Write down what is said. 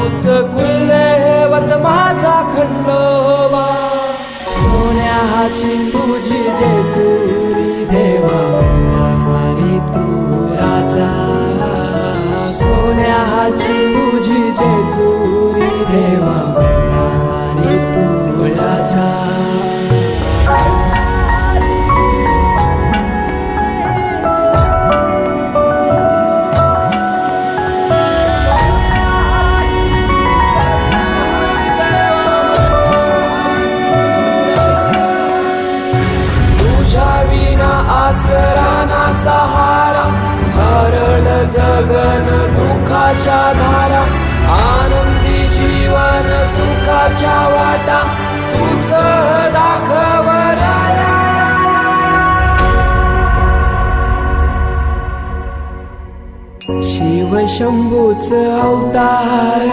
कुल्हेवत माझा खंडोबा, सोन्याची तुझी जेजुरी देवा, आणि तू राजा. सोन्याची तुझी जेजुरी देवा, आणि तू राजा. आसरा ना सहारा, हरळ जगन दुखाच्या धारा, आनंदी जीवन सुखाच्या वाटा, तूच दाखव राया. शिव शंभूच अवतार